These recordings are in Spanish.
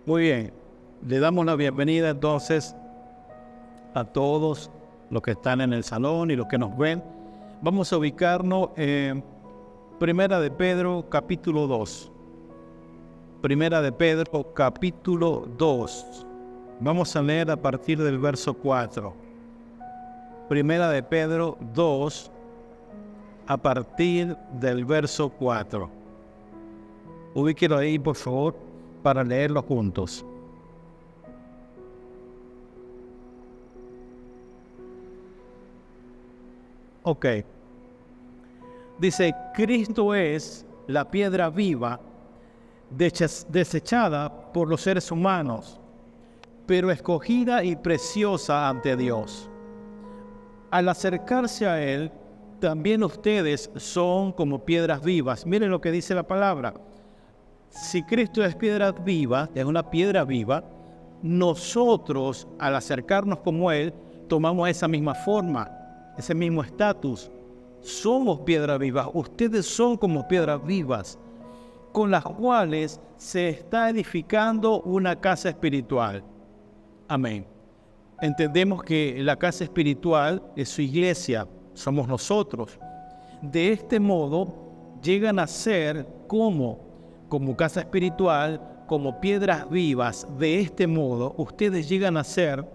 Muy bien, le damos la bienvenida entonces a todos los que están en el salón y los que nos ven. Vamos a ubicarnos en Primera de Pedro, capítulo 2. Primera de Pedro, capítulo 2. Vamos a leer a partir del verso 4. Primera de Pedro 2, a partir del verso 4. Ubíquelo ahí, por favor, para leerlo juntos. Ok. Dice, Cristo es la piedra viva, desechada por los seres humanos, pero escogida y preciosa ante Dios. Al acercarse a Él, también ustedes son como piedras vivas. Miren lo que dice la palabra. Si Cristo es piedra viva, es una piedra viva, nosotros al acercarnos como Él, tomamos esa misma forma, ese mismo estatus. Somos piedras vivas, ustedes son como piedras vivas, con las cuales se está edificando una casa espiritual. Amén. Entendemos que la casa espiritual es su iglesia, somos nosotros. De este modo, llegan a ser como casa espiritual, como piedras vivas. De este modo, ustedes llegan a ser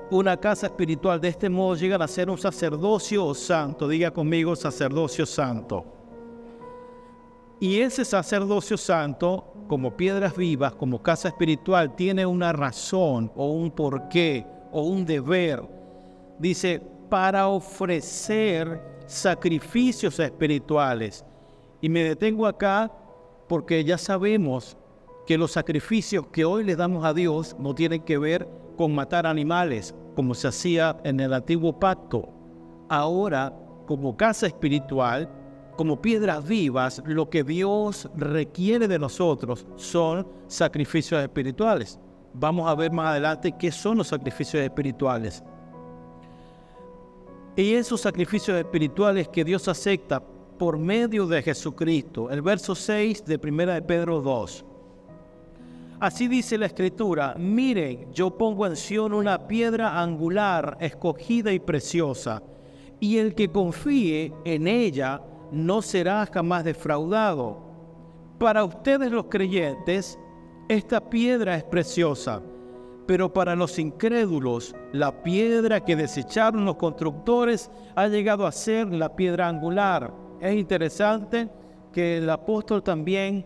una casa espiritual. De este modo, llegan a ser un sacerdocio santo. Diga conmigo, sacerdocio santo. Y ese sacerdocio santo, como piedras vivas, como casa espiritual, tiene una razón o un porqué o un deber. Dice, para ofrecer sacrificios espirituales. Y me detengo acá porque ya sabemos que los sacrificios que hoy le damos a Dios no tienen que ver con matar animales, como se hacía en el antiguo pacto. Ahora, como casa espiritual, como piedras vivas, lo que Dios requiere de nosotros son sacrificios espirituales. Vamos a ver más adelante qué son los sacrificios espirituales. Y esos sacrificios espirituales que Dios acepta por medio de Jesucristo. El verso 6 de 1 de Pedro 2. Así dice la Escritura: miren, yo pongo en Sión una piedra angular, escogida y preciosa, y el que confíe en ella no será jamás defraudado. Para ustedes los creyentes, esta piedra es preciosa, pero para los incrédulos, la piedra que desecharon los constructores ha llegado a ser la piedra angular. Es interesante que el apóstol también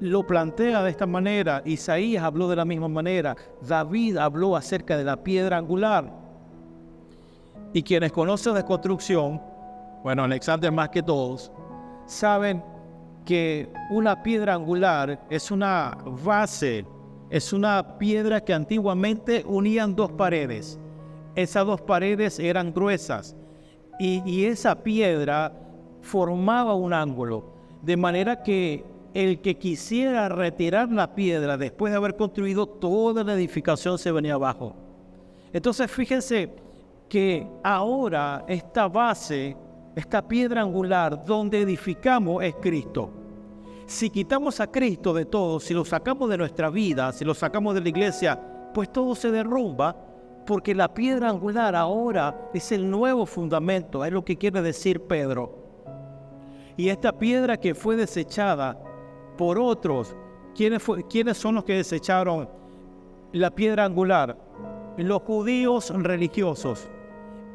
lo plantea de esta manera. Isaías habló de la misma manera. David habló acerca de la piedra angular. Y quienes conocen de construcción, bueno, Alexander más que todos, saben que una piedra angular es una base, es una piedra que antiguamente unían dos paredes. Esas dos paredes eran gruesas y esa piedra formaba un ángulo, de manera que el que quisiera retirar la piedra después de haber construido toda la edificación se venía abajo. Entonces fíjense que ahora esta base, esta piedra angular donde edificamos es Cristo. Si quitamos a Cristo de todo, si lo sacamos de nuestra vida, si lo sacamos de la iglesia, pues todo se derrumba, porque la piedra angular ahora es el nuevo fundamento, es lo que quiere decir Pedro. Y esta piedra que fue desechada por otros, ¿quiénes son los que desecharon la piedra angular? Los judíos religiosos.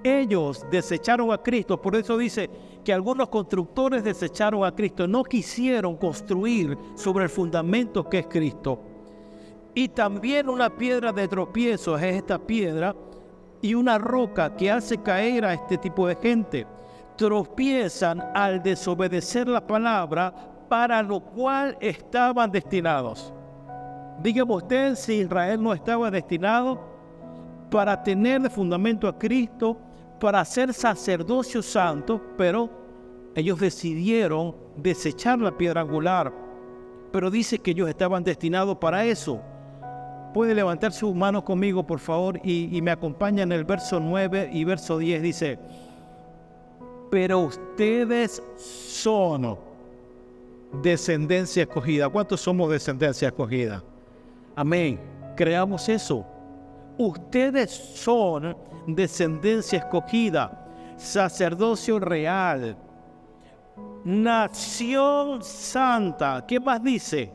Ellos desecharon a Cristo, por eso dice que algunos constructores desecharon a Cristo, no quisieron construir sobre el fundamento que es Cristo. Y también una piedra de tropiezo es esta piedra y una roca que hace caer a este tipo de gente. Tropiezan al desobedecer la palabra para lo cual estaban destinados. Dígame usted si Israel no estaba destinado para tener de fundamento a Cristo, para ser sacerdocio santo, pero ellos decidieron desechar la piedra angular. Pero dice que ellos estaban destinados para eso. Puede levantar sus manos conmigo, por favor, y me acompaña en el verso 9 y verso 10. Dice, pero ustedes son descendencia escogida. ¿Cuántos somos descendencia escogida? Amén. Creamos eso. Ustedes son descendencia escogida, sacerdocio real, nación santa. ¿Qué más dice?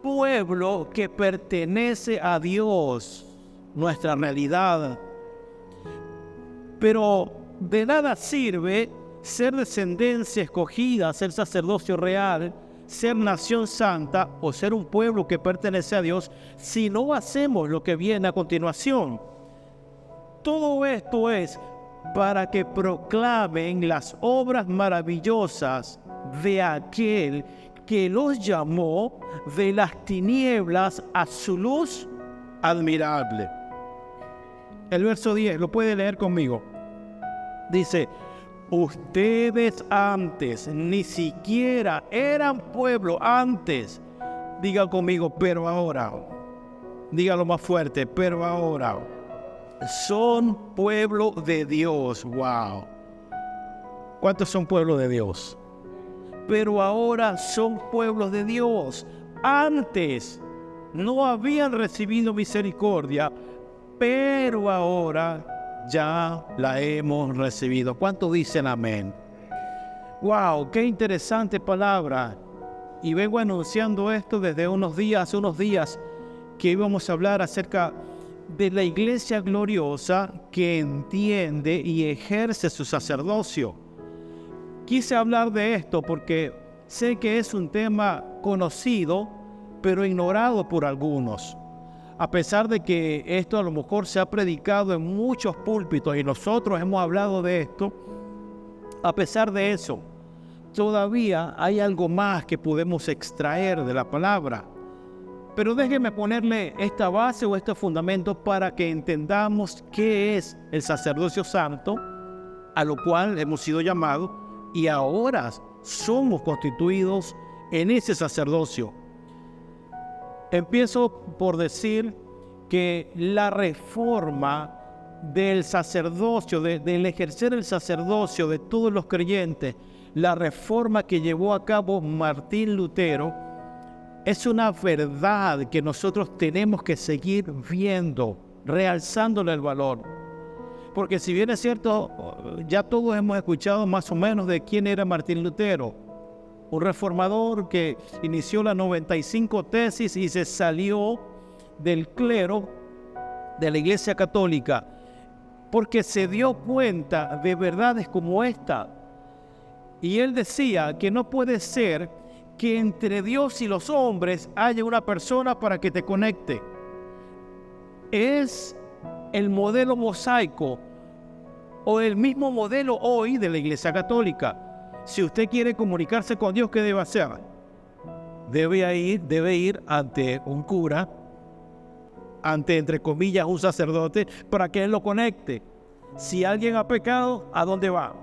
Pueblo que pertenece a Dios, nuestra realidad. Pero de nada sirve ser descendencia escogida, ser sacerdocio real, ser nación santa o ser un pueblo que pertenece a Dios si no hacemos lo que viene a continuación. Todo esto es para que proclamen las obras maravillosas de aquel que los llamó de las tinieblas a su luz admirable. El verso 10, lo puede leer conmigo. Dice: ustedes antes ni siquiera eran pueblo antes. Diga conmigo, pero ahora. Dígalo más fuerte, pero ahora son pueblo de Dios. Wow. ¿Cuántos son pueblo de Dios? Pero ahora son pueblos de Dios. Antes no habían recibido misericordia, pero ahora ya la hemos recibido. ¿Cuántos dicen amén? Wow, qué interesante palabra. Y vengo anunciando esto desde hace unos días, que íbamos a hablar acerca de la iglesia gloriosa que entiende y ejerce su sacerdocio. Quise hablar de esto porque sé que es un tema conocido, pero ignorado por algunos. A pesar de que esto a lo mejor se ha predicado en muchos púlpitos y nosotros hemos hablado de esto, a pesar de eso, todavía hay algo más que podemos extraer de la palabra. Pero déjeme ponerle esta base o este fundamento para que entendamos qué es el sacerdocio santo, a lo cual hemos sido llamados y ahora somos constituidos en ese sacerdocio. Empiezo por decir que la reforma del sacerdocio, del ejercer el sacerdocio de todos los creyentes, la reforma que llevó a cabo Martín Lutero, es una verdad que nosotros tenemos que seguir viendo, realzándole el valor. Porque si bien es cierto, ya todos hemos escuchado más o menos de quién era Martín Lutero, un reformador que inició las 95 tesis y se salió del clero de la Iglesia Católica porque se dio cuenta de verdades como esta. Y él decía que no puede ser que entre Dios y los hombres haya una persona para que te conecte. Es el modelo mosaico o el mismo modelo hoy de la Iglesia Católica. Si usted quiere comunicarse con Dios, ¿qué debe hacer? Debe ir ante un cura, ante, entre comillas, un sacerdote, para que él lo conecte. Si alguien ha pecado, ¿a dónde va?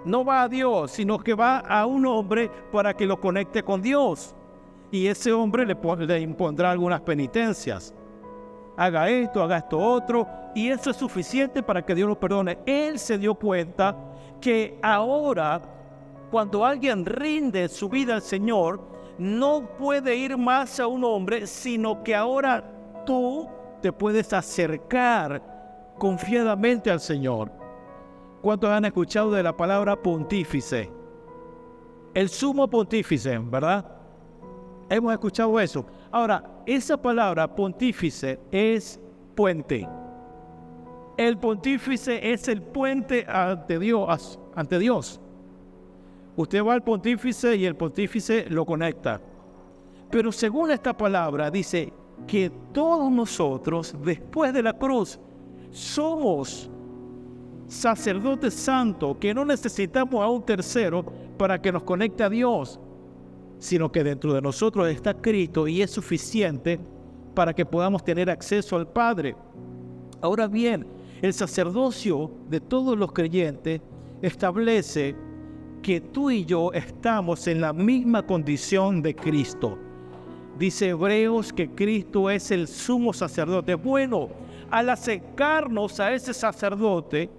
No va a Dios, sino que va a un hombre para que lo conecte con Dios. Y ese hombre le impondrá algunas penitencias. Haga esto otro, y eso es suficiente para que Dios lo perdone. Él se dio cuenta que ahora, cuando alguien rinde su vida al Señor, no puede ir más a un hombre, sino que ahora tú te puedes acercar confiadamente al Señor. ¿Cuántos han escuchado de la palabra pontífice? El sumo pontífice, ¿verdad? Hemos escuchado eso. Ahora, esa palabra pontífice es puente. El pontífice es el puente ante Dios. Usted va al pontífice y el pontífice lo conecta. Pero según esta palabra dice que todos nosotros, después de la cruz, somos sacerdotes santos, que no necesitamos a un tercero para que nos conecte a Dios, sino que dentro de nosotros está Cristo y es suficiente para que podamos tener acceso al Padre. Ahora bien, el sacerdocio de todos los creyentes establece que tú y yo estamos en la misma condición de Cristo. Dice Hebreos que Cristo es el sumo sacerdote. Bueno, al acercarnos a ese sacerdote,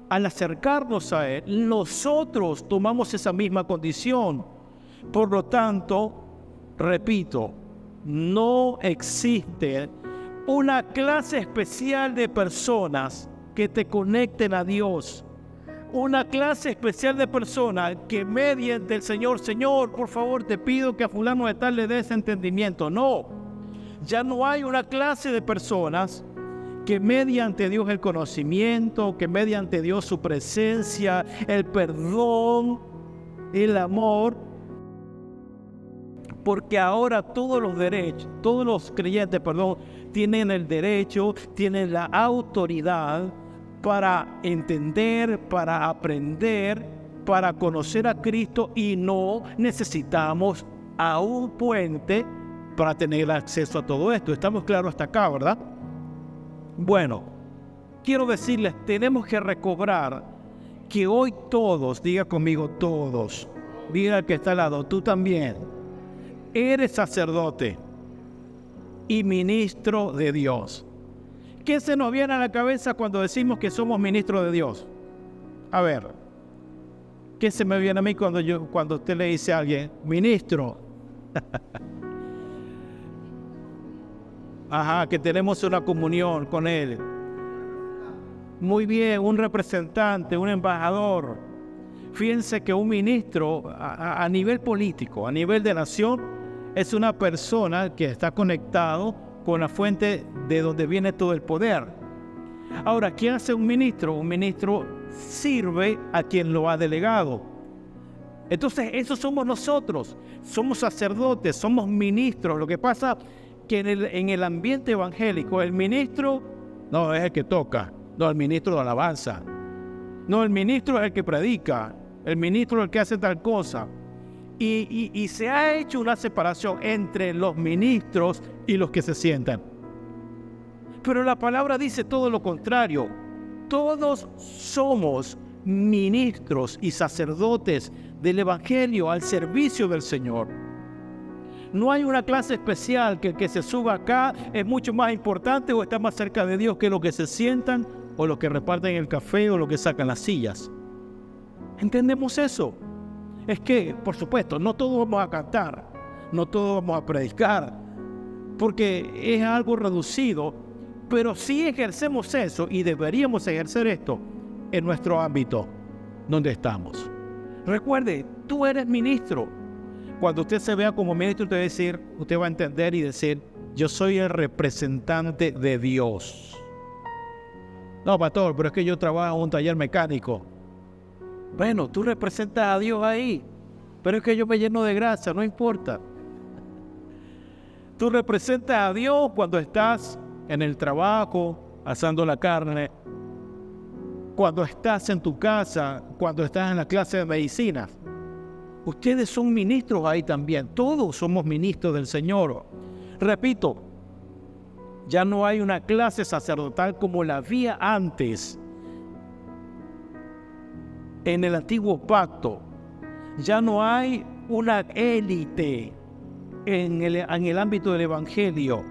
al acercarnos a Él, nosotros tomamos esa misma condición. Por lo tanto, repito, no existe una clase especial de personas que te conecten a Dios. Una clase especial de personas que medien del Señor. Señor, por favor, te pido que a fulano de tal le des entendimiento. No, ya no hay una clase de personas que mediante Dios el conocimiento, que mediante Dios su presencia, el perdón, el amor, porque ahora todos los creyentes, tienen el derecho, tienen la autoridad para entender, para aprender, para conocer a Cristo, y no necesitamos a un puente para tener acceso a todo esto. Estamos claros hasta acá, ¿verdad? Bueno, quiero decirles, tenemos que recobrar que hoy todos, diga conmigo todos, diga al que está al lado, tú también eres sacerdote y ministro de Dios. ¿Qué se nos viene a la cabeza cuando decimos que somos ministros de Dios? A ver, ¿qué se me viene a mí cuando usted le dice a alguien, ministro? Ajá, que tenemos una comunión con él. Muy bien, un representante, un embajador. Fíjense que un ministro a nivel político, a nivel de nación, es una persona que está conectado con la fuente de donde viene todo el poder. Ahora, ¿qué hace un ministro? Un ministro sirve a quien lo ha delegado. Entonces, eso somos nosotros. Somos sacerdotes, somos ministros. Lo que pasa que en el ambiente evangélico, el ministro no es el que toca, no, el ministro de alabanza. No, el ministro es el que predica, el ministro es el que hace tal cosa. Y se ha hecho una separación entre los ministros y los que se sientan. Pero la palabra dice todo lo contrario. Todos somos ministros y sacerdotes del Evangelio al servicio del Señor. No hay una clase especial que el que se suba acá es mucho más importante o está más cerca de Dios que los que se sientan o los que reparten el café o los que sacan las sillas. ¿Entendemos eso? Es que, por supuesto, no todos vamos a cantar, no todos vamos a predicar, porque es algo reducido, pero sí ejercemos eso y deberíamos ejercer esto en nuestro ámbito donde estamos. Recuerde, tú eres ministro. Cuando usted se vea como ministro, usted va a entender y decir, yo soy el representante de Dios. No, pastor, pero es que yo trabajo en un taller mecánico. Bueno, tú representas a Dios ahí, pero es que yo me lleno de gracia, no importa. Tú representas a Dios cuando estás en el trabajo, asando la carne, cuando estás en tu casa, cuando estás en la clase de medicina. Ustedes son ministros ahí también, todos somos ministros del Señor. Repito, ya no hay una clase sacerdotal como la había antes. En el antiguo pacto ya no hay una élite en el ámbito del evangelio,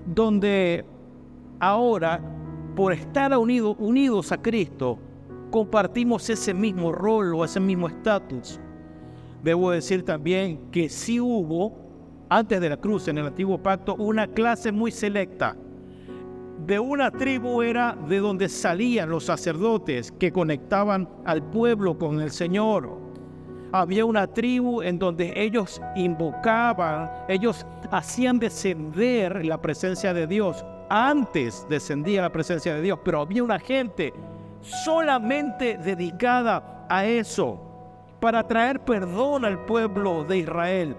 donde ahora, por estar unidos a Cristo, compartimos ese mismo rol o ese mismo estatus. Debo decir también que sí hubo, antes de la cruz, en el antiguo pacto, una clase muy selecta. De una tribu era de donde salían los sacerdotes que conectaban al pueblo con el Señor. Había una tribu en donde ellos invocaban, ellos hacían descender la presencia de Dios. Antes descendía la presencia de Dios, pero había una gente solamente dedicada a eso, para traer perdón al pueblo de Israel.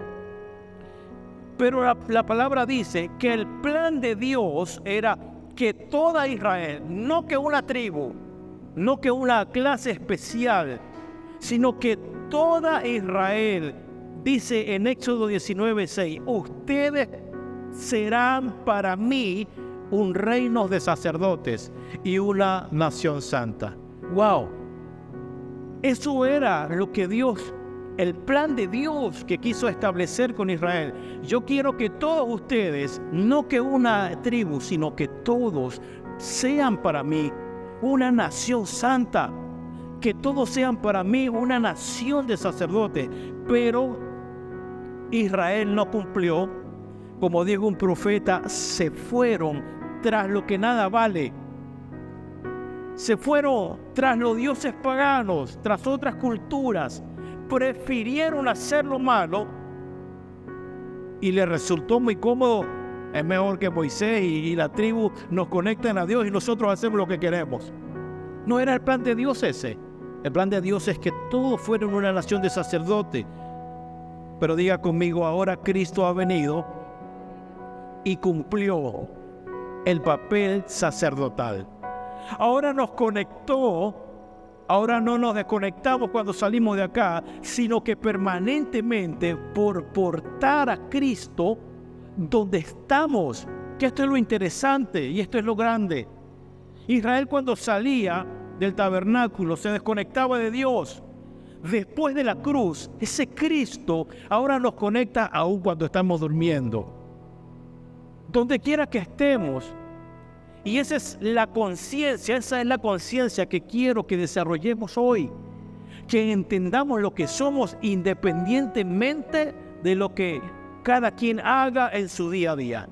Pero la palabra dice que el plan de Dios era que toda Israel, no que una tribu, no que una clase especial, sino que toda Israel, dice en Éxodo 19:6, ustedes serán para mí un reino de sacerdotes y una nación santa. ¡Wow! Eso era lo que Dios, el plan de Dios que quiso establecer con Israel. Yo quiero que todos ustedes, no que una tribu, sino que todos sean para mí una nación santa, que todos sean para mí una nación de sacerdotes. Pero Israel no cumplió. Como dijo un profeta, se fueron tras lo que nada vale. Se fueron tras los dioses paganos, tras otras culturas. Prefirieron hacer lo malo y les resultó muy cómodo. Es mejor que Moisés y la tribu nos conecten a Dios y nosotros hacemos lo que queremos. No era el plan de Dios ese. El plan de Dios es que todos fueran una nación de sacerdotes. Pero diga conmigo, ahora Cristo ha venido y cumplió el papel sacerdotal. Ahora nos conectó. Ahora no nos desconectamos cuando salimos de acá, sino que permanentemente por portar a Cristo donde estamos. Que esto es lo interesante y esto es lo grande. Israel, cuando salía del tabernáculo, se desconectaba de Dios. Después de la cruz, ese Cristo ahora nos conecta aún cuando estamos durmiendo. Donde quiera que estemos. Y esa es la conciencia que quiero que desarrollemos hoy. Que entendamos lo que somos independientemente de lo que cada quien haga en su día a día.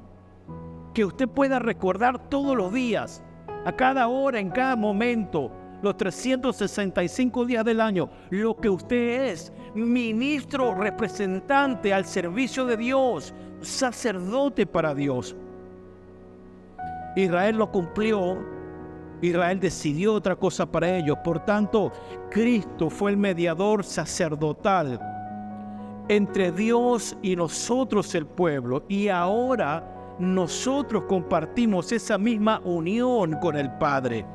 Que usted pueda recordar todos los días, a cada hora, en cada momento, los 365 días del año, lo que usted es: ministro, representante al servicio de Dios, sacerdote para Dios. Israel lo cumplió. Israel decidió otra cosa para ellos. Por tanto, Cristo fue el mediador sacerdotal entre Dios y nosotros, el pueblo. Y ahora nosotros compartimos esa misma unión con el Padre.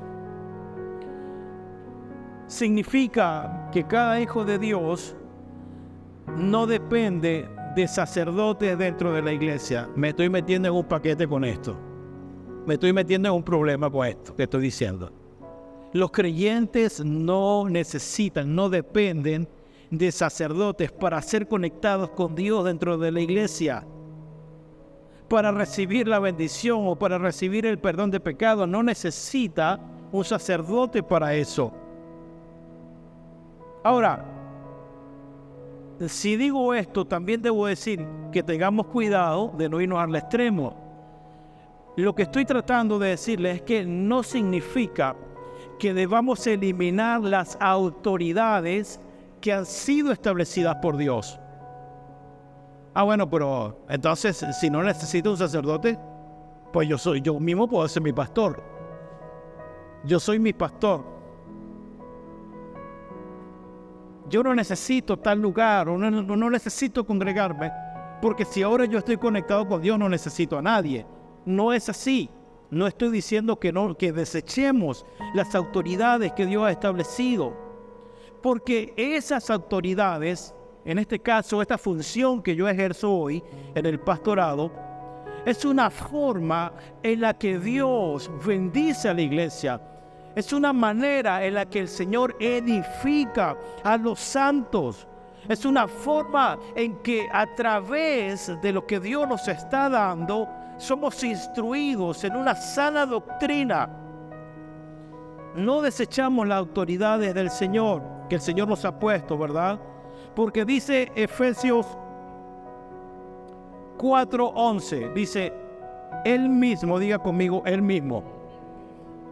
Significa que cada hijo de Dios no depende de sacerdotes dentro de la iglesia. Me estoy metiendo en un paquete con esto. Me estoy metiendo en un problema con esto que estoy diciendo. Los creyentes no necesitan, no dependen de sacerdotes para ser conectados con Dios dentro de la iglesia. Para recibir la bendición o para recibir el perdón de pecado, no necesita un sacerdote para eso. Ahora, si digo esto, también debo decir que tengamos cuidado de no irnos al extremo. Lo que estoy tratando de decirles es que no significa que debamos eliminar las autoridades que han sido establecidas por Dios. Bueno, pero entonces, si no necesito un sacerdote, pues yo mismo puedo ser mi pastor. Yo soy mi pastor. Yo no necesito tal lugar, o no necesito congregarme, porque si ahora yo estoy conectado con Dios, no necesito a nadie. No es así. No estoy diciendo que desechemos las autoridades que Dios ha establecido, porque esas autoridades, en este caso, esta función que yo ejerzo hoy en el pastorado, es una forma en la que Dios bendice a la iglesia. Es una manera en la que el Señor edifica a los santos. Es una forma en que a través de lo que Dios nos está dando, somos instruidos en una sana doctrina. No desechamos las autoridades del Señor, que el Señor nos ha puesto, ¿verdad? Porque dice Efesios 4:11, dice, Él mismo, diga conmigo, Él mismo.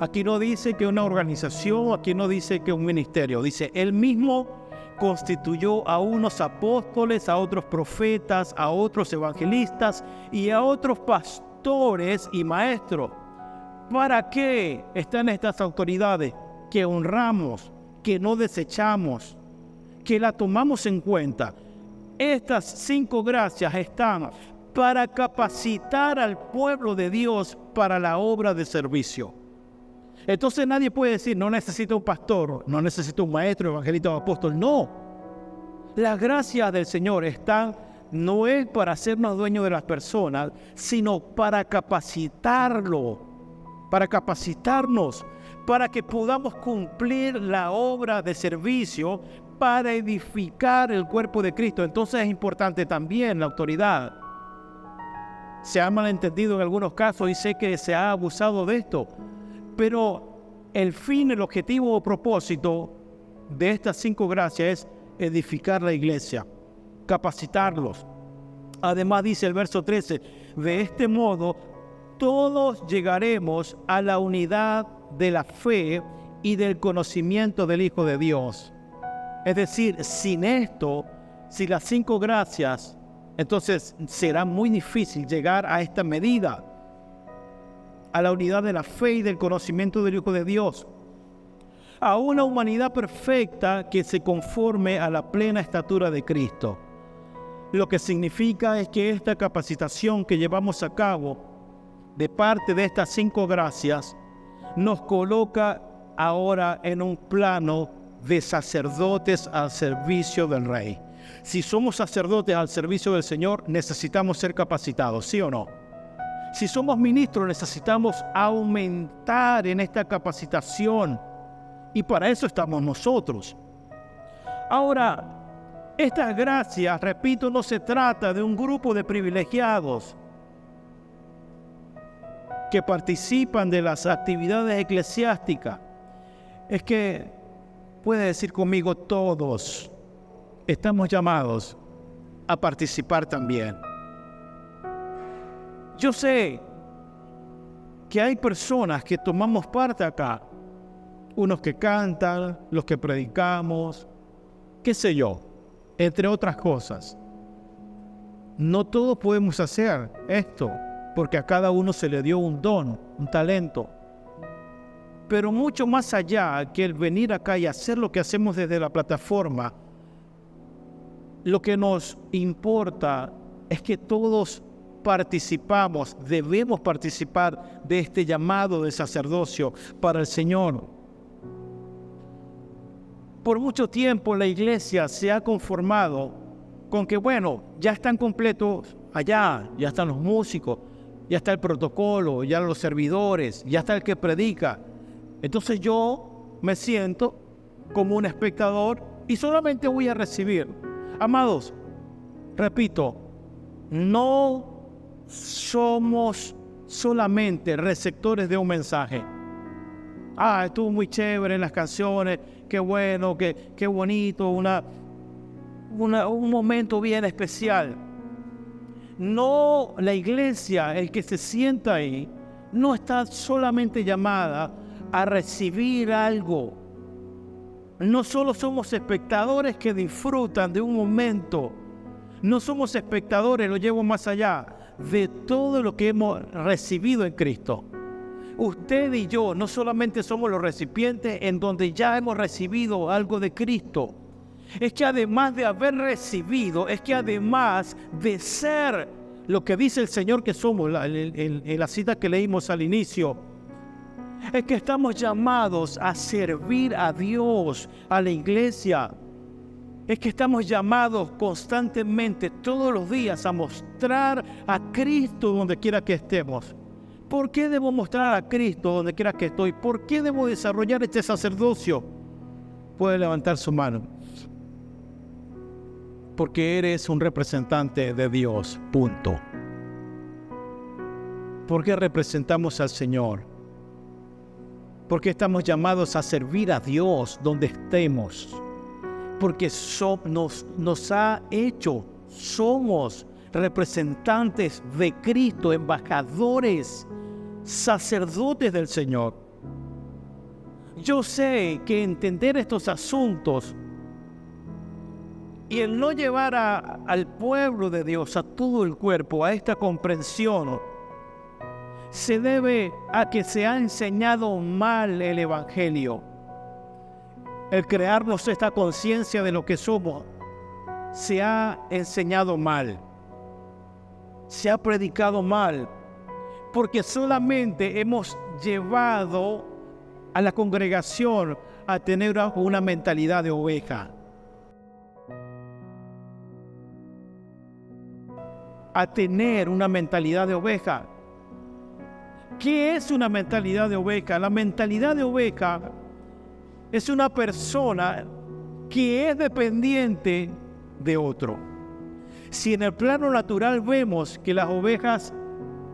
Aquí no dice que una organización, aquí no dice que un ministerio, dice Él mismo constituyó a unos apóstoles, a otros profetas, a otros evangelistas y a otros pastores y maestros. ¿Para qué están estas autoridades? Que honramos, que no desechamos, que la tomamos en cuenta. Estas 5 gracias están para capacitar al pueblo de Dios para la obra de servicio. Entonces nadie puede decir, no necesito un pastor, no necesito un maestro, evangelista o apóstol. No. Las gracias del Señor están, no es para hacernos dueños de las personas, sino para capacitarlo, para capacitarnos, para que podamos cumplir la obra de servicio, para edificar el cuerpo de Cristo. Entonces es importante también la autoridad. Se ha malentendido en algunos casos y sé que se ha abusado de esto. Pero el fin, el objetivo o propósito de estas 5 gracias es edificar la iglesia, capacitarlos. Además dice el verso 13, de este modo todos llegaremos a la unidad de la fe y del conocimiento del Hijo de Dios. Es decir, sin esto, sin las 5 gracias, entonces será muy difícil llegar a esta medida, a la unidad de la fe y del conocimiento del Hijo de Dios, a una humanidad perfecta que se conforme a la plena estatura de Cristo. Lo que significa es que esta capacitación que llevamos a cabo de parte de estas 5 gracias nos coloca ahora en un plano de sacerdotes al servicio del Rey. Si somos sacerdotes al servicio del Señor, necesitamos ser capacitados, ¿sí o no? Si somos ministros, necesitamos aumentar en esta capacitación. Y para eso estamos nosotros. Ahora, estas gracias, repito, no se trata de un grupo de privilegiados que participan de las actividades eclesiásticas. Es que, puede decir conmigo, todos estamos llamados a participar también. Yo sé que hay personas que tomamos parte acá, unos que cantan, los que predicamos, qué sé yo, entre otras cosas. No todos podemos hacer esto, porque a cada uno se le dio un don, un talento. Pero mucho más allá que el venir acá y hacer lo que hacemos desde la plataforma, lo que nos importa es que todos participamos, debemos participar de este llamado de sacerdocio para el Señor. Por mucho tiempo la iglesia se ha conformado con que, bueno, ya están completos allá, ya están los músicos, ya está el protocolo, ya los servidores, ya está el que predica. Entonces yo me siento como un espectador y solamente voy a recibir. Amados, repito, no somos solamente receptores de un mensaje. Estuvo muy chévere en las canciones, qué bueno, qué bonito, un momento bien especial. No, la iglesia, el que se sienta ahí, no está solamente llamada a recibir algo. No solo somos espectadores que disfrutan de un momento, no somos espectadores, lo llevo más allá, de todo lo que hemos recibido en Cristo. Usted y yo no solamente somos los recipientes en donde ya hemos recibido algo de Cristo. Es que además de haber recibido, es que además de ser lo que dice el Señor que somos, en la cita que leímos al inicio, es que estamos llamados a servir a Dios, a la iglesia. Es que estamos llamados constantemente, todos los días, a mostrar a Cristo donde quiera que estemos. ¿Por qué debo mostrar a Cristo donde quiera que estoy? ¿Por qué debo desarrollar este sacerdocio? Puede levantar su mano. Porque eres un representante de Dios, punto. ¿Por qué representamos al Señor? Porque estamos llamados a servir a Dios donde estemos. Porque nos ha hecho, somos representantes de Cristo, embajadores, sacerdotes del Señor. Yo sé que entender estos asuntos y el no llevar al pueblo de Dios, a todo el cuerpo, a esta comprensión, se debe a que se ha enseñado mal el Evangelio. El crearnos esta conciencia de lo que somos se ha enseñado mal, se ha predicado mal, porque solamente hemos llevado a la congregación a tener una mentalidad de oveja, a tener una mentalidad de oveja. ¿Qué es una mentalidad de oveja? La mentalidad de oveja es una persona que es dependiente de otro. Si en el plano natural vemos que las ovejas,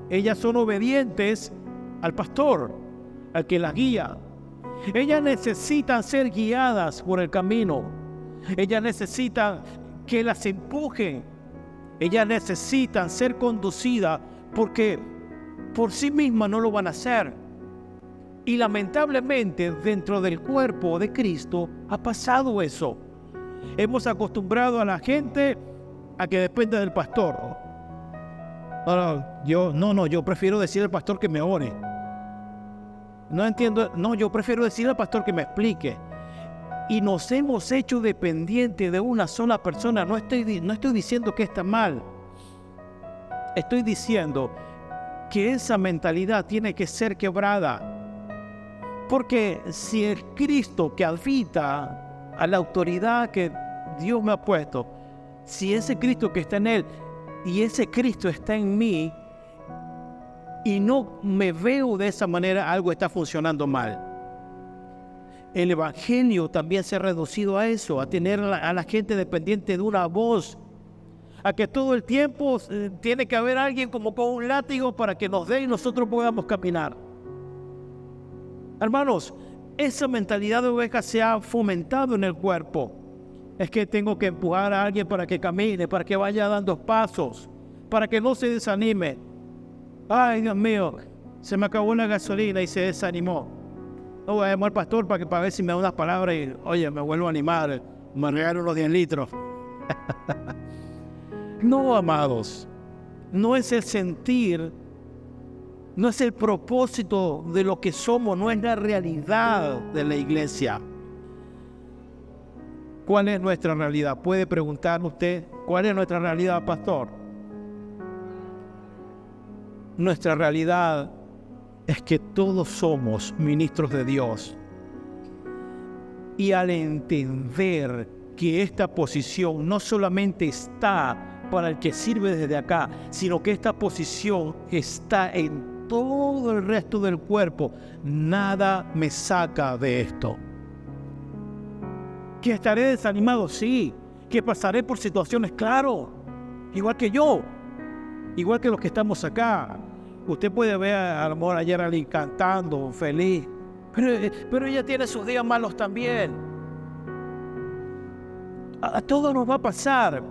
ellas son obedientes al pastor, al que las guía. Ellas necesitan ser guiadas por el camino. Ellas necesitan que las empujen. Ellas necesitan ser conducidas porque por sí mismas no lo van a hacer. Y lamentablemente dentro del cuerpo de Cristo ha pasado eso. Hemos acostumbrado a la gente a que dependa del pastor. Yo prefiero decirle al pastor que me ore. No entiendo, yo prefiero decirle al pastor que me explique. Y nos hemos hecho dependientes de una sola persona. No estoy diciendo que está mal. Estoy diciendo que esa mentalidad tiene que ser quebrada. Porque si el Cristo que habita a la autoridad que Dios me ha puesto, si ese Cristo que está en Él y ese Cristo está en mí y no me veo de esa manera, algo está funcionando mal. El Evangelio también se ha reducido a eso, a tener a la gente dependiente de una voz, a que todo el tiempo tiene que haber alguien como con un látigo para que nos dé y nosotros podamos caminar. Hermanos, esa mentalidad de oveja se ha fomentado en el cuerpo. Es que tengo que empujar a alguien para que camine, para que vaya dando pasos, para que no se desanime. Ay, Dios mío, se me acabó la gasolina y se desanimó. No voy a llamar al pastor para ver si me da unas palabras y, oye, me vuelvo a animar, me regalo unos 10 litros. No, amados, no es el sentir, no es el propósito de lo que somos, no es la realidad de la iglesia. ¿Cuál es nuestra realidad? Puede preguntar usted, ¿cuál es nuestra realidad, pastor? Nuestra realidad es que todos somos ministros de Dios. Y al entender que esta posición no solamente está para el que sirve desde acá, sino que esta posición está en todo el resto del cuerpo, nada me saca de esto. ¿Que estaré desanimado? Sí. ¿Que pasaré por situaciones? Claro. Igual que yo. Igual que los que estamos acá. Usted puede ver a lo mejor ayer a alguien cantando, feliz. Pero ella tiene sus días malos también. A todos nos va a pasar.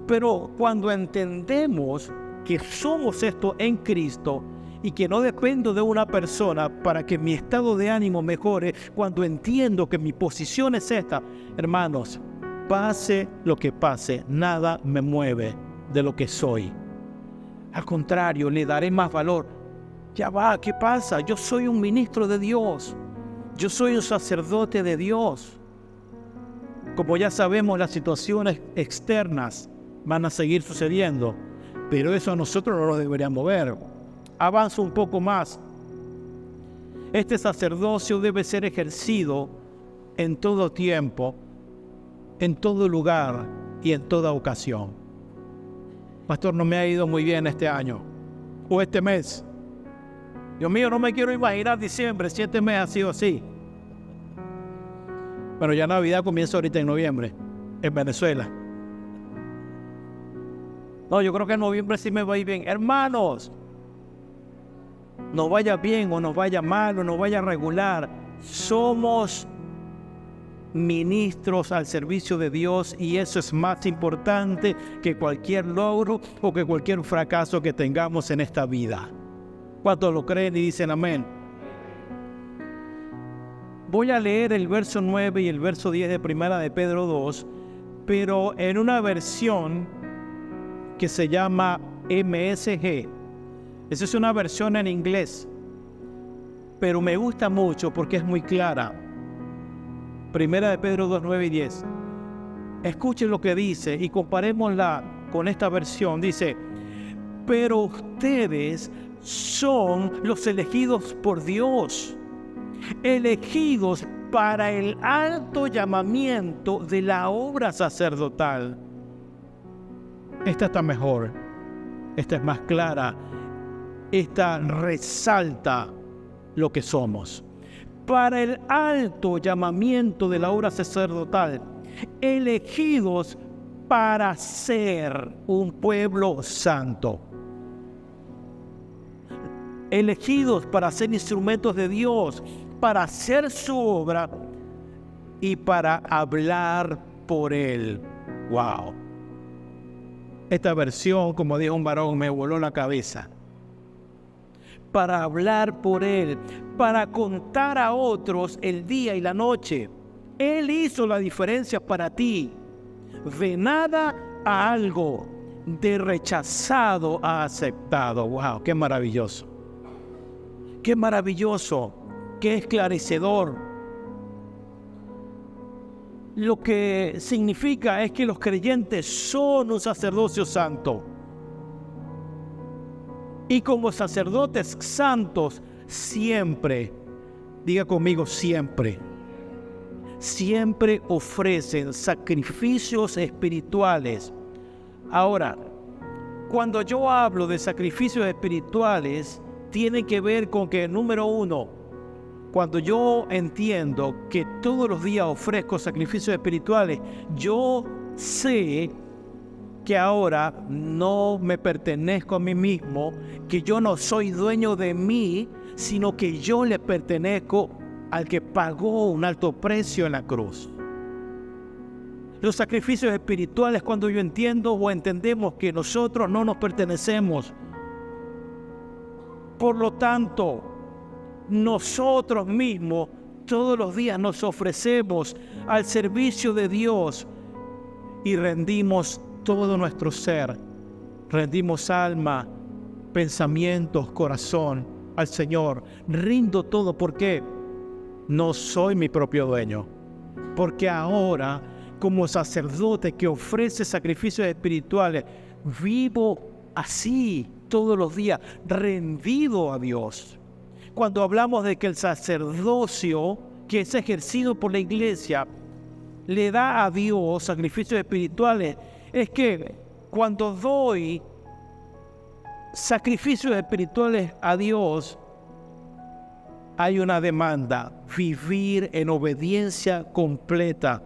Pero cuando entendemos que somos esto en Cristo y que no dependo de una persona para que mi estado de ánimo mejore, cuando entiendo que mi posición es esta, hermanos, pase lo que pase, nada me mueve de lo que soy. Al contrario, le daré más valor. Ya va, ¿qué pasa? Yo soy un ministro de Dios. Yo soy un sacerdote de Dios. Como ya sabemos, las situaciones externas van a seguir sucediendo, pero eso a nosotros no nos debería mover. Avanzo un poco más. Este sacerdocio debe ser ejercido en todo tiempo, en todo lugar y en toda ocasión. Pastor, no me ha ido muy bien este año o este mes. Dios mío, no me quiero imaginar diciembre si este mes ha sido así. Bueno, ya Navidad comienza ahorita en noviembre, en Venezuela. No, yo creo que en noviembre sí me va a ir bien. Hermanos, nos vaya bien o nos vaya mal o nos vaya regular, somos ministros al servicio de Dios y eso es más importante que cualquier logro o que cualquier fracaso que tengamos en esta vida. ¿Cuántos lo creen y dicen amén? Voy a leer el verso 9 y el verso 10 de Primera de Pedro 2, pero en una versión que se llama MSG. Esa es una versión en inglés, pero me gusta mucho porque es muy clara. Primera de Pedro 2, 9 y 10. Escuchen lo que dice y comparémosla con esta versión. Dice, pero ustedes son los elegidos por Dios, elegidos para el alto llamamiento de la obra sacerdotal. Esta está mejor, esta es más clara, esta resalta lo que somos. Para el alto llamamiento de la obra sacerdotal, elegidos para ser un pueblo santo. Elegidos para ser instrumentos de Dios, para hacer su obra y para hablar por Él. ¡Wow! Esta versión, como dijo un varón, me voló la cabeza. Para hablar por Él, para contar a otros el día y la noche. Él hizo la diferencia para ti. De nada a algo, de rechazado a aceptado. ¡Wow! ¡Qué maravilloso! ¡Qué maravilloso! ¡Qué esclarecedor! Lo que significa es que los creyentes son un sacerdocio santo. Y como sacerdotes santos, siempre, diga conmigo siempre, siempre ofrecen sacrificios espirituales. Ahora, cuando yo hablo de sacrificios espirituales, tiene que ver con que, número uno, cuando yo entiendo que todos los días ofrezco sacrificios espirituales, yo sé que ahora no me pertenezco a mí mismo, que yo no soy dueño de mí, sino que yo le pertenezco al que pagó un alto precio en la cruz. Los sacrificios espirituales, cuando yo entiendo o entendemos que nosotros no nos pertenecemos, por lo tanto, nosotros mismos todos los días nos ofrecemos al servicio de Dios y rendimos todo nuestro ser, rendimos alma, pensamientos, corazón al Señor. Rindo todo porque no soy mi propio dueño, porque ahora como sacerdote que ofrece sacrificios espirituales, vivo así todos los días, rendido a Dios. Cuando hablamos de que el sacerdocio que es ejercido por la iglesia le da a Dios sacrificios espirituales, es que cuando doy sacrificios espirituales a Dios, hay una demanda: vivir en obediencia completa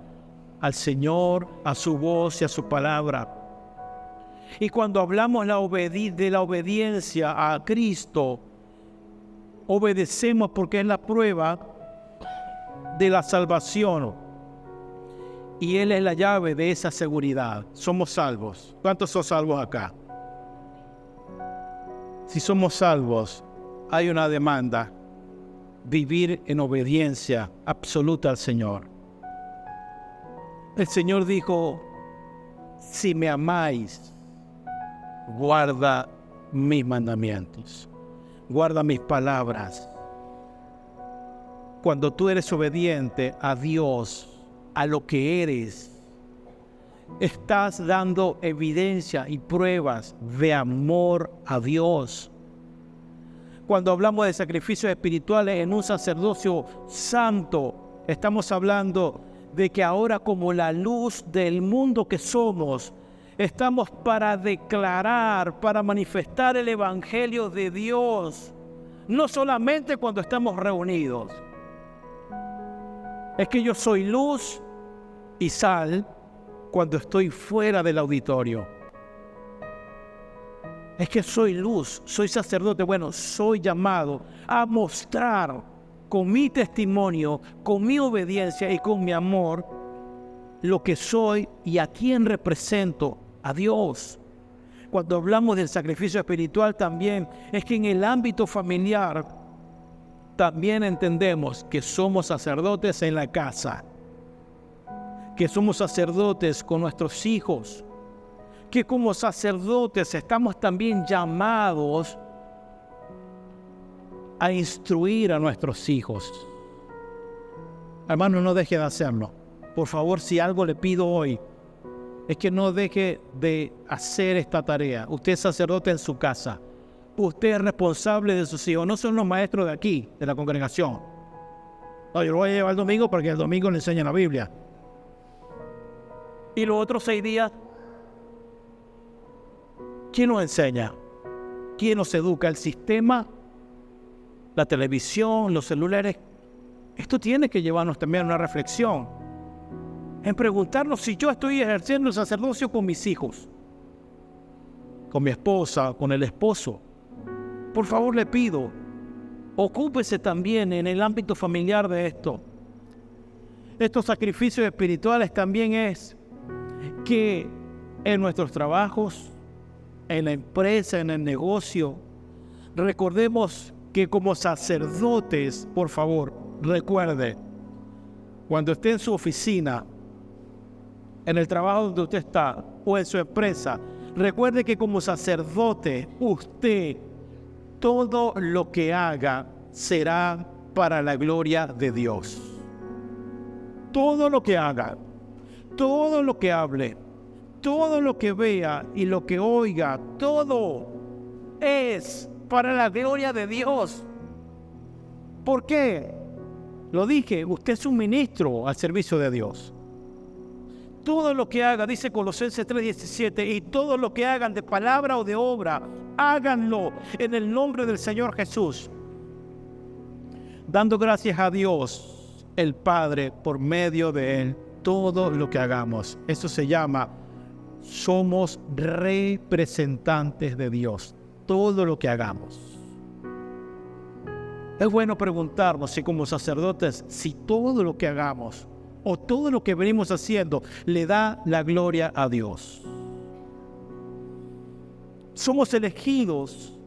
al Señor, a su voz y a su palabra. Y cuando hablamos de la obediencia a Cristo, obedecemos porque es la prueba de la salvación. Y Él es la llave de esa seguridad. Somos salvos. ¿Cuántos son salvos acá? Si somos salvos, hay una demanda: vivir en obediencia absoluta al Señor. El Señor dijo: si me amáis, guarda mis mandamientos, guarda mis palabras. Cuando tú eres obediente a Dios, a lo que eres, estás dando evidencia y pruebas de amor a Dios. Cuando hablamos de sacrificios espirituales en un sacerdocio santo, estamos hablando de que ahora, como la luz del mundo que somos, estamos para declarar, para manifestar el evangelio de Dios, no solamente cuando estamos reunidos. Es que yo soy luz y sal cuando estoy fuera del auditorio. Es que soy luz, soy sacerdote. Bueno, soy llamado a mostrar con mi testimonio, con mi obediencia y con mi amor lo que soy y a quién represento: a Dios. Cuando hablamos del sacrificio espiritual también es que en el ámbito familiar también entendemos que somos sacerdotes en la casa, que somos sacerdotes con nuestros hijos, que como sacerdotes estamos también llamados a instruir a nuestros hijos. Hermano, no deje de hacerlo. Por favor, si algo le pido hoy, es que no deje de hacer esta tarea. Usted es sacerdote en su casa. Usted es responsable de sus hijos. No son los maestros de aquí, de la congregación. No, yo lo voy a llevar el domingo para que el domingo le enseñe la Biblia. Y los otros 6 días, ¿quién nos enseña? ¿Quién nos educa? ¿El sistema? ¿La televisión? ¿Los celulares? Esto tiene que llevarnos también a una reflexión, en preguntarnos si yo estoy ejerciendo el sacerdocio con mis hijos, con mi esposa, con el esposo. Por favor, le pido ocúpese también en el ámbito familiar de esto. Estos sacrificios espirituales también es que en nuestros trabajos, en la empresa, en el negocio, recordemos que como sacerdotes, por favor, recuerde, cuando esté en su oficina, en el trabajo donde usted está o en su empresa, recuerde que como sacerdote, usted, todo lo que haga será para la gloria de Dios. Todo lo que haga, todo lo que hable, todo lo que vea y lo que oiga, todo es para la gloria de Dios. ¿Por qué? Lo dije, usted es un ministro al servicio de Dios. Todo lo que haga, dice Colosenses 3:17, y todo lo que hagan de palabra o de obra, háganlo en el nombre del Señor Jesús, dando gracias a Dios el Padre por medio de Él. Todo lo que hagamos, eso se llama, somos representantes de Dios. Todo lo que hagamos. Es bueno preguntarnos si como sacerdotes, si todo lo que hagamos o todo lo que venimos haciendo le da la gloria a Dios. Somos elegidos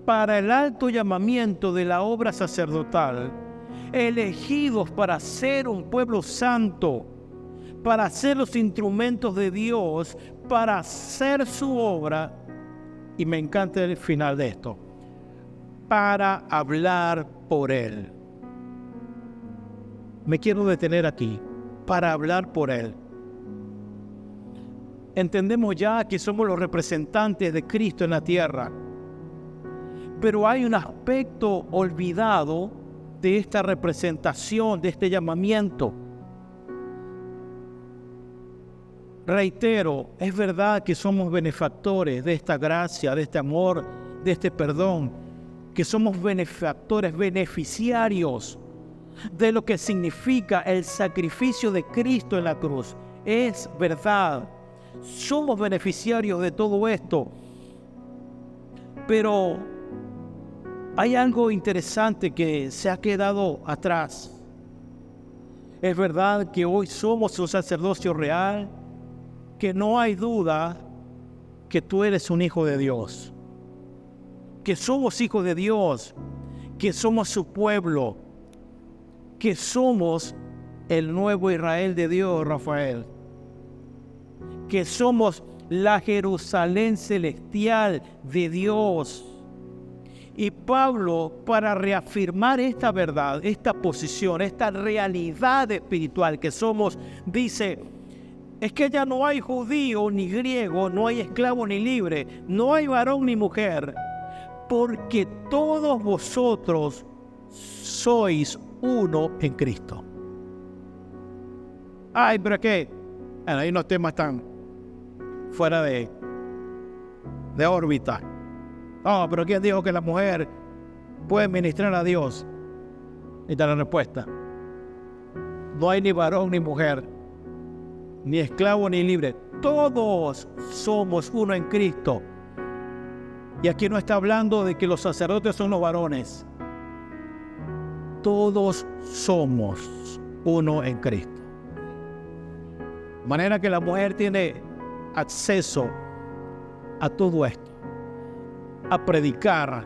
para el alto llamamiento de la obra sacerdotal, elegidos para ser un pueblo santo, para ser los instrumentos de Dios, para hacer su obra, y me encanta el final de esto, para hablar por Él. Me quiero detener aquí, para hablar por Él. Entendemos ya que somos los representantes de Cristo en la tierra, pero hay un aspecto olvidado de esta representación, de este llamamiento. Reitero, es verdad que somos benefactores de esta gracia, de este amor, de este perdón, que somos benefactores, beneficiarios de lo que significa el sacrificio de Cristo en la cruz. Es verdad, somos beneficiarios de todo esto, pero hay algo interesante que se ha quedado atrás. Es verdad que hoy somos un sacerdocio real, que no hay duda que tú eres un hijo de Dios, que somos hijos de Dios, que somos su pueblo, que somos el nuevo Israel de Dios, Rafael, que somos la Jerusalén celestial de Dios. Y Pablo, para reafirmar esta verdad, esta posición, esta realidad espiritual que somos, dice: es que ya no hay judío ni griego, no hay esclavo ni libre, no hay varón ni mujer, porque todos vosotros sois uno en Cristo. Ay, pero ¿qué? Bueno, hay unos temas tan fuera de órbita. No, pero ¿quién dijo que la mujer puede ministrar a Dios? Ahí está la respuesta. No hay ni varón ni mujer, ni esclavo ni libre. Todos somos uno en Cristo. Y aquí no está hablando de que los sacerdotes son los varones. Todos somos uno en Cristo. De manera que la mujer tiene acceso a todo esto. A predicar,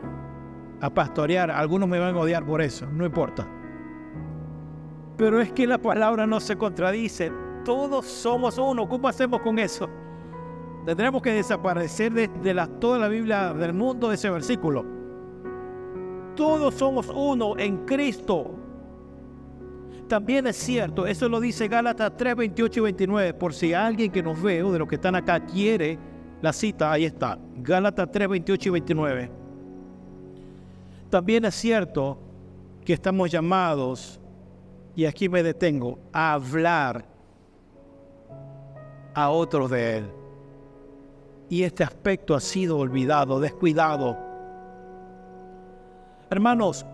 a pastorear. Algunos me van a odiar por eso, no importa. Pero es que la palabra no se contradice. Todos somos uno. ¿Cómo hacemos con eso? Tendremos que desaparecer de toda la Biblia del mundo de ese versículo. Todos somos uno en Cristo. También es cierto, eso lo dice Gálatas 3, 28 y 29. Por si alguien que nos ve o de los que están acá quiere la cita, ahí está. Gálatas 3, 28 y 29. También es cierto que estamos llamados, y aquí me detengo, a hablar a otros de Él. Y este aspecto ha sido olvidado, descuidado. Hermanos,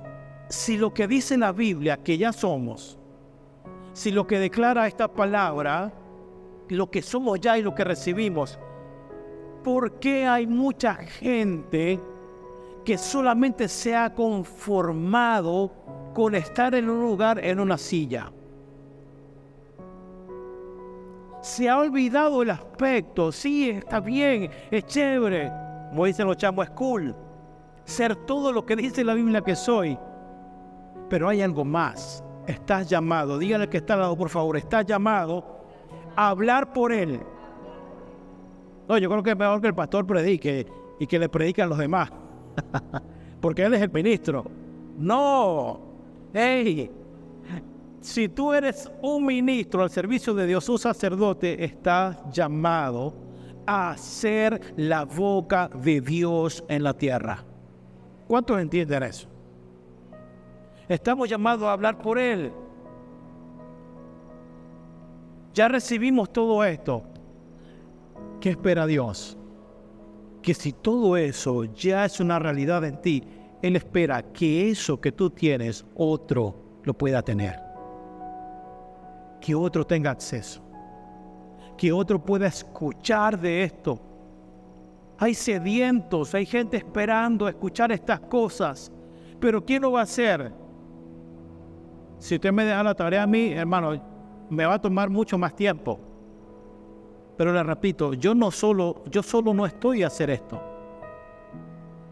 si lo que dice la Biblia, que ya somos, si lo que declara esta palabra, lo que somos ya y lo que recibimos, ¿por qué hay mucha gente que solamente se ha conformado con estar en un lugar, en una silla. Se ha olvidado el aspecto. Sí, está bien, es chévere, como dicen los chamos, es cool ser todo lo que dice la Biblia que soy. Pero hay algo más. Estás llamado, dígale al que está al lado, por favor, estás llamado a hablar por él. No, yo creo que es mejor que el pastor predique y que le prediquen a los demás. Porque él es el ministro. No. Hey, si tú eres un ministro al servicio de Dios, un sacerdote, estás llamado a ser la boca de Dios en la tierra. ¿Cuántos entienden eso? Estamos llamados a hablar por Él. Ya recibimos todo esto. ¿Qué espera Dios? Que si todo eso ya es una realidad en ti, Él espera que eso que tú tienes, otro lo pueda tener. Que otro tenga acceso. Que otro pueda escuchar de esto. Hay sedientos, hay gente esperando escuchar estas cosas. Pero ¿quién lo va a hacer? Si usted me deja la tarea a mí, hermano, me va a tomar mucho más tiempo. Pero le repito, yo solo no estoy a hacer esto.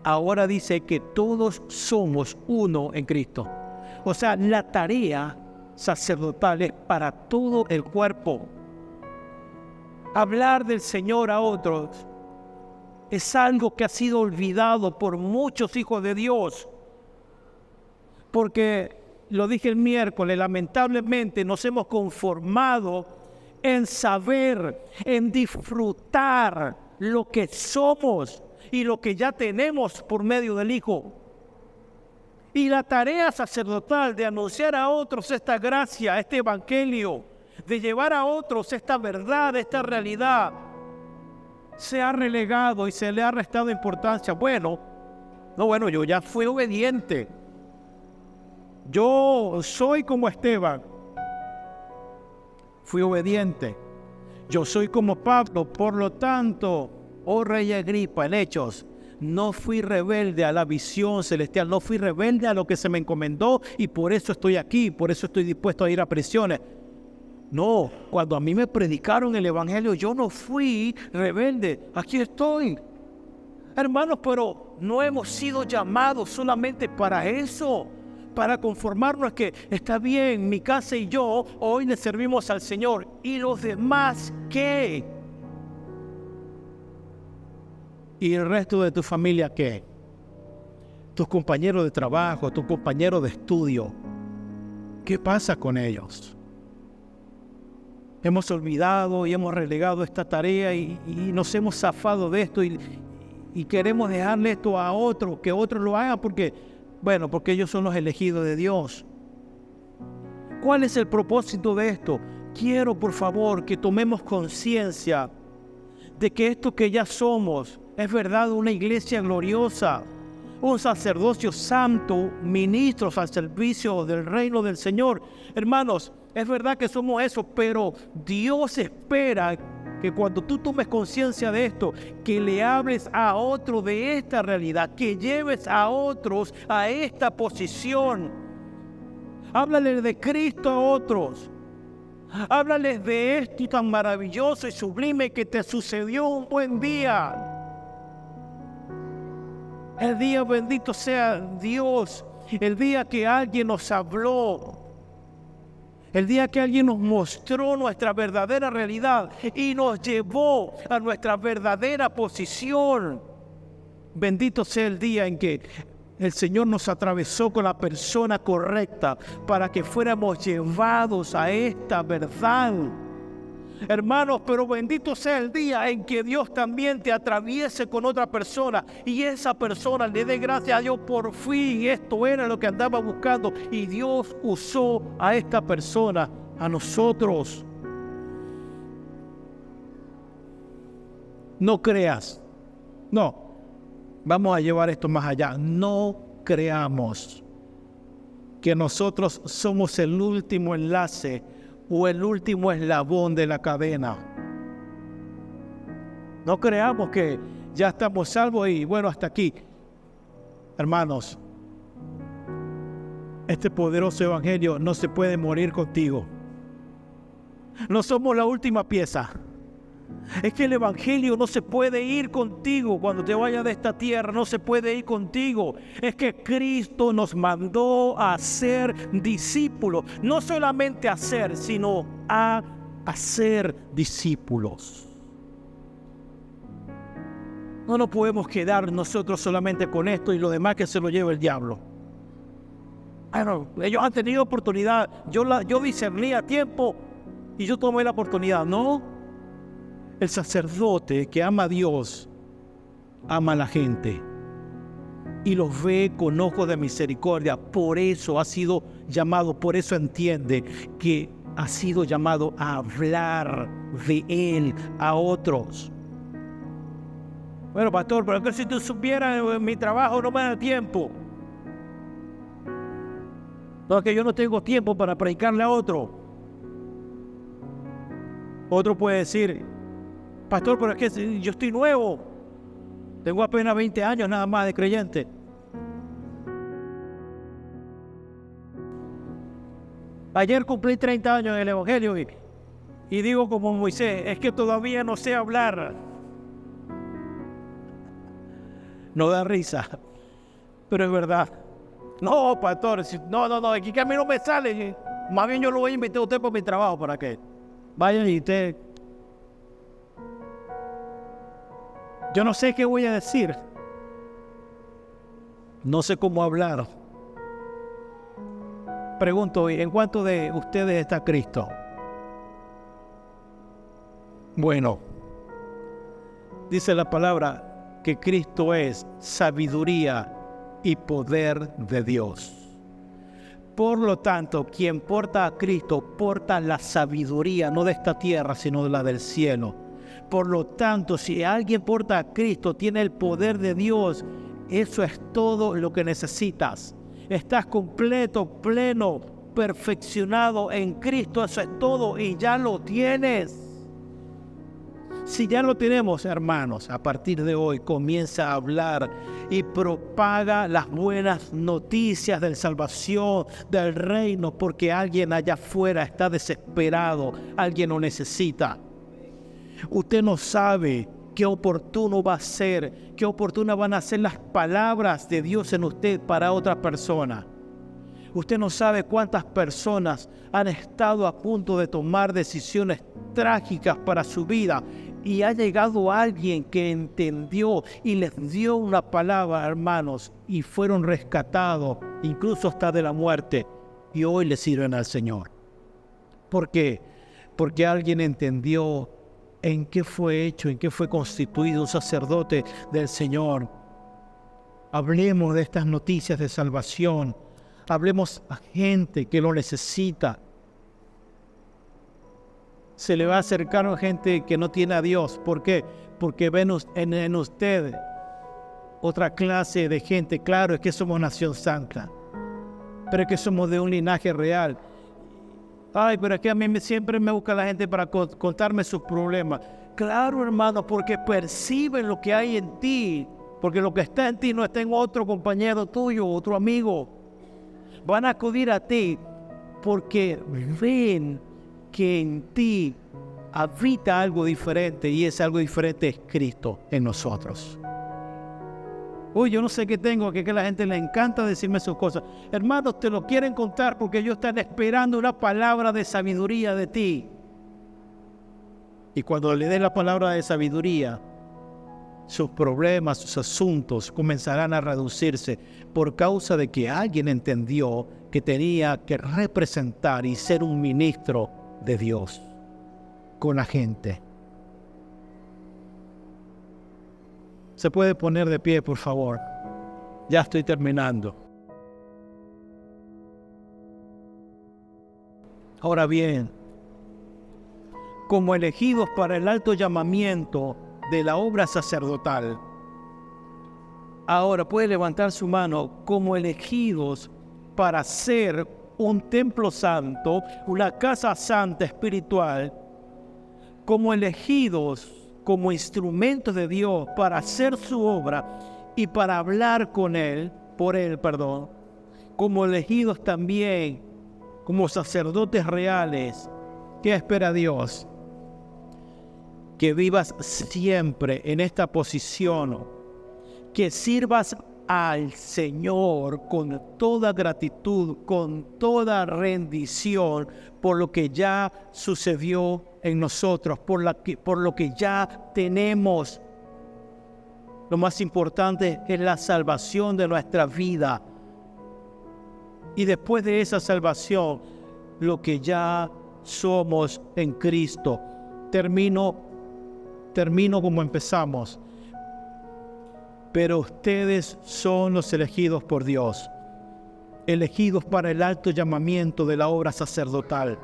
Ahora dice que todos somos uno en Cristo. O sea, la tarea sacerdotal es para todo el cuerpo. Hablar del Señor a otros es algo que ha sido olvidado por muchos hijos de Dios. Porque, lo dije el miércoles, lamentablemente nos hemos conformado en saber, en disfrutar lo que somos y lo que ya tenemos por medio del Hijo. Y la tarea sacerdotal de anunciar a otros esta gracia, este evangelio, de llevar a otros esta verdad, esta realidad, se ha relegado y se le ha restado importancia. Bueno, yo ya fui obediente. Yo soy como Esteban. Fui obediente. Yo soy como Pablo, por lo tanto, oh rey Agripa, en Hechos, no fui rebelde a la visión celestial, no fui rebelde a lo que se me encomendó y por eso estoy aquí, por eso estoy dispuesto a ir a prisiones. No, cuando a mí me predicaron el evangelio, yo no fui rebelde, aquí estoy. Hermanos, pero no hemos sido llamados solamente para eso. Para conformarnos que está bien, mi casa y yo hoy le servimos al Señor. ¿Y los demás qué? ¿Y el resto de tu familia qué? Tus compañeros de trabajo, tus compañeros de estudio. ¿Qué pasa con ellos? Hemos olvidado y hemos relegado esta tarea y nos hemos zafado de esto y queremos dejarle esto a otro, que otros lo hagan porque ellos son los elegidos de Dios. ¿Cuál es el propósito de esto? Quiero, por favor, que tomemos conciencia de que esto que ya somos es verdad, una iglesia gloriosa, un sacerdocio santo, ministros al servicio del reino del Señor. Hermanos, es verdad que somos eso, pero Dios espera que cuando tú tomes conciencia de esto, que le hables a otro de esta realidad, que lleves a otros a esta posición. Háblales de Cristo a otros. Háblales de esto tan maravilloso y sublime que te sucedió un buen día. El día bendito sea Dios, el día que alguien nos habló. El día que alguien nos mostró nuestra verdadera realidad y nos llevó a nuestra verdadera posición. Bendito sea el día en que el Señor nos atravesó con la persona correcta para que fuéramos llevados a esta verdad. Hermanos, pero bendito sea el día en que Dios también te atraviese con otra persona y esa persona le dé gracias a Dios, por fin esto era lo que andaba buscando y Dios usó a esta persona, a nosotros. No creas, no, vamos a llevar esto más allá, no creamos que nosotros somos el último enlace o el último eslabón de la cadena. No creamos que ya estamos salvos y hasta aquí. Hermanos, este poderoso evangelio no se puede morir contigo. No somos la última pieza. Es que el evangelio no se puede ir contigo cuando te vayas de esta tierra, no se puede ir contigo. Es que Cristo nos mandó a ser discípulos, no solamente a ser, sino a hacer discípulos. No nos podemos quedar nosotros solamente con esto y lo demás que se lo lleve el diablo. Bueno, ellos han tenido oportunidad, yo discerní a tiempo y yo tomé la oportunidad. No, el sacerdote que ama a Dios, ama a la gente y los ve con ojos de misericordia. Por eso ha sido llamado, por eso entiende que ha sido llamado a hablar de Él a otros. Bueno, pastor, pero es que si tú supieras, mi trabajo no me da tiempo. No, es que yo no tengo tiempo para predicarle a otro. Otro puede decir, pastor, pero es que yo estoy nuevo. Tengo apenas 20 años nada más de creyente. Ayer cumplí 30 años en el Evangelio y digo como Moisés, es que todavía no sé hablar. No da risa, pero es verdad. No, pastor, no, aquí que a mí no me sale. Más bien yo lo voy a invitar a usted por mi trabajo para que vaya y usted. Yo no sé qué voy a decir. No sé cómo hablar. Pregunto, ¿en cuánto de ustedes está Cristo? Bueno, dice la palabra que Cristo es sabiduría y poder de Dios. Por lo tanto, quien porta a Cristo porta la sabiduría, no de esta tierra, sino de la del cielo. Por lo tanto, si alguien porta a Cristo, tiene el poder de Dios. Eso es todo lo que necesitas. Estás completo, pleno, perfeccionado en Cristo. Eso es todo y ya lo tienes. Si ya lo tenemos, hermanos, a partir de hoy comienza a hablar y propaga las buenas noticias de salvación, del reino, porque alguien allá afuera está desesperado, alguien lo necesita. Usted no sabe qué oportuno va a ser, qué oportunas van a ser las palabras de Dios en usted para otra persona. Usted no sabe cuántas personas han estado a punto de tomar decisiones trágicas para su vida y ha llegado alguien que entendió y les dio una palabra, hermanos, y fueron rescatados, incluso hasta de la muerte, y hoy le sirven al Señor. ¿Por qué? Porque alguien entendió en qué fue hecho, en qué fue constituido un sacerdote del Señor. Hablemos de estas noticias de salvación. Hablemos a gente que lo necesita. Se le va a acercar a gente que no tiene a Dios. ¿Por qué? Porque ven en usted otra clase de gente. Claro, es que somos nación santa, pero es que somos de un linaje real. Ay, pero es que a mí siempre me busca la gente para contarme sus problemas. Claro, hermano, porque perciben lo que hay en ti. Porque lo que está en ti no está en otro compañero tuyo, otro amigo. Van a acudir a ti porque ven que en ti habita algo diferente, y ese algo diferente es Cristo en nosotros. Uy, yo no sé qué tengo, que a la gente le encanta decirme sus cosas. Hermanos, te lo quieren contar porque ellos están esperando una palabra de sabiduría de ti. Y cuando le des la palabra de sabiduría, sus problemas, sus asuntos comenzarán a reducirse por causa de que alguien entendió que tenía que representar y ser un ministro de Dios con la gente. ¿Se puede poner de pie, por favor? Ya estoy terminando. Ahora bien, como elegidos para el alto llamamiento de la obra sacerdotal, ahora puede levantar su mano, como elegidos para ser un templo santo, una casa santa espiritual, como elegidos como instrumentos de Dios para hacer su obra y para hablar con Él, por Él, como elegidos también, como sacerdotes reales. ¿Qué espera Dios? Que vivas siempre en esta posición, que sirvas al Señor con toda gratitud, con toda rendición por lo que ya sucedió en nosotros, por lo que ya tenemos. Lo más importante es la salvación de nuestra vida. Y después de esa salvación, lo que ya somos en Cristo. Termino como empezamos. Pero ustedes son los elegidos por Dios, elegidos para el alto llamamiento de la obra sacerdotal,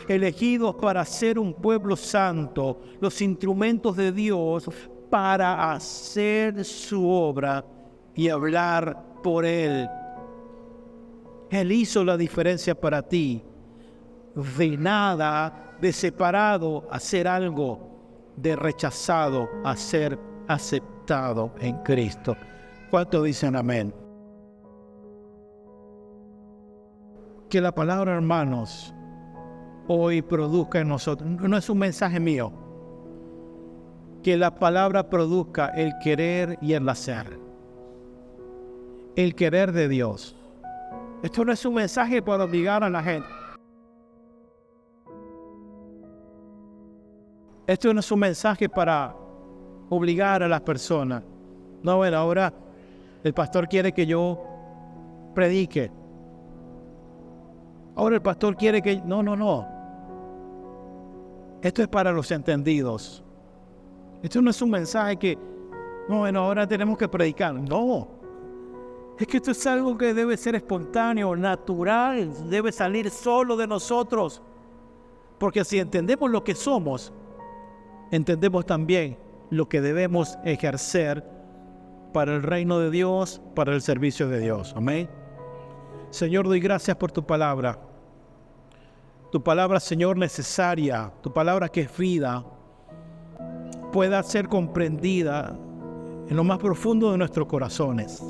elegidos para ser un pueblo santo, los instrumentos de Dios para hacer su obra y hablar por Él. Él hizo la diferencia para ti. De nada, de separado a ser algo, de rechazado a ser aceptado en Cristo. ¿Cuántos dicen amén? Que la palabra, hermanos, hoy produzca en nosotros. No es un mensaje mío. Que la palabra produzca el querer y el hacer. El querer de Dios. Esto no es un mensaje para obligar a la gente. Esto no es un mensaje para obligar a las personas. No, bueno, ahora el pastor quiere que yo predique. Ahora el pastor quiere que... No. Esto es para los entendidos. Esto no es un mensaje que... No, bueno, ahora tenemos que predicar. No. Es que esto es algo que debe ser espontáneo, natural. Debe salir solo de nosotros. Porque si entendemos lo que somos, entendemos también lo que debemos ejercer para el reino de Dios, para el servicio de Dios. Amén. Señor, doy gracias por tu palabra. Tu palabra, Señor, necesaria. Tu palabra que es vida, pueda ser comprendida en lo más profundo de nuestros corazones.